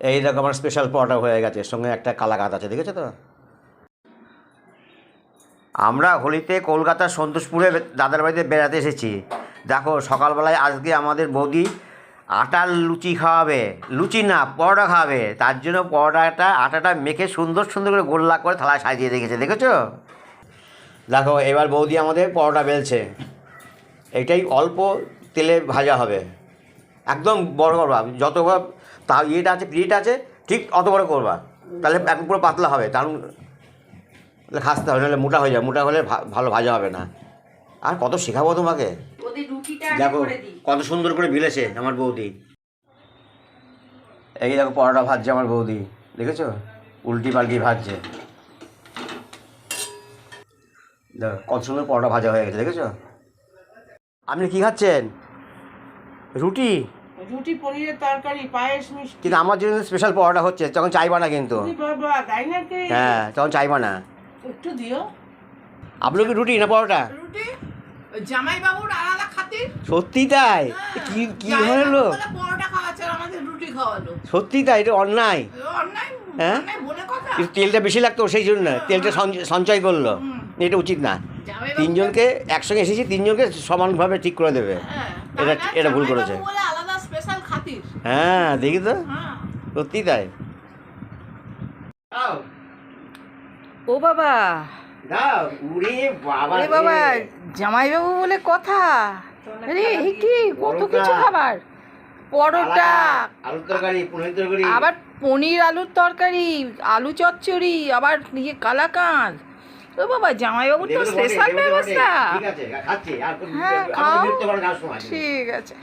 এই দেখো আমার স্পেশাল পরোটা হয়ে গেছে, সঙ্গে একটা কালাকাঁদ আছে, দেখেছো তো। আমরা হোলিতে কলকাতার সন্তোষপুরে দাদার বাড়িতে বেড়াতে এসেছি। দেখো সকালবেলায় আজকে আমাদের বৌদি আটার লুচি খাওয়াবে, লুচি না পরোটা খাওয়াবে। তার জন্য আটাটা মেখে সুন্দর সুন্দর করে গোল্লা করে থালায় সাজিয়ে রেখেছে, দেখেছো। দেখো এবার বৌদি আমাদের পরোটা বেলছে। এইটাই অল্প তেলে ভাজা হবে, একদম বড় করবা, যত তা ইয়েটা আছে পিরিটা আছে ঠিক অত বড় করবা, তাহলে একদম পুরো পাতলা হবে, কারণ খাসতে হবে, নাহলে মোটা হয়ে যাবে, মোটা হলে ভালো ভাজা হবে না। আর কত শেখাবো তোমাকে। দেখো কত সুন্দর করে বেলেছে আমার বৌদি। এই দেখো পরোটা ভাজছে আমার বৌদি, দেখেছো, উল্টি পাল্টি ভাজছে। দেখো কত সুন্দর পরোটা ভাজা হয়ে গেছে, দেখেছো। আপনি কি খাচ্ছেন? রুটি? রুটি, পনিরের তরকারি, পায়েস, মিষ্টি। কিন্তু আমার জন্য স্পেশাল পরোটা হচ্ছে, তখন চাইবা না কিন্তু। হ্যাঁ তখন চাইবা না, একটু দিও। আপনার কি রুটি না পরোটা? রুটি জামাই বাবুর আলাদা খাতির। সত্যি তাই? কি কি হলো? পরোটা খাওয়াচ্ছে আমাদের রুটি খাওয়ালো। সত্যি তাই? এটা অন্যায়। অন্যায়? হ্যাঁ বলে কথা। তেলটা বেশি লাগতো সেই জন্য তেলটা সঞ্চয় করলো, এটা উচিত না। তিনজনকে একসঙ্গে এসেছি, তিনজনকে সমানভাবে ঠিক করে দেবে, এটা ভুল করেছে। আলাদা স্পেশাল খাতির। হ্যাঁ দেখি তো, সত্যি তাই। ও বাবা, বাবা বাবা জামাইবাবু বলে কথা। আরে এই কি কত কিছু খাবার, পরোটা, আলুর তরকারি, পনির তরকারি, আবার পনির আলুর তরকারি, আলু চচ্চড়ি, আবার ইয়ে কালাকাঁদ। ও বাবা জামাইবাবুর তো স্পেশাল ব্যবস্থা। ঠিক আছে খাচ্ছি, আর হ্যাঁ খাও, বিরক্ত করার কাজ সময়। ঠিক আছে।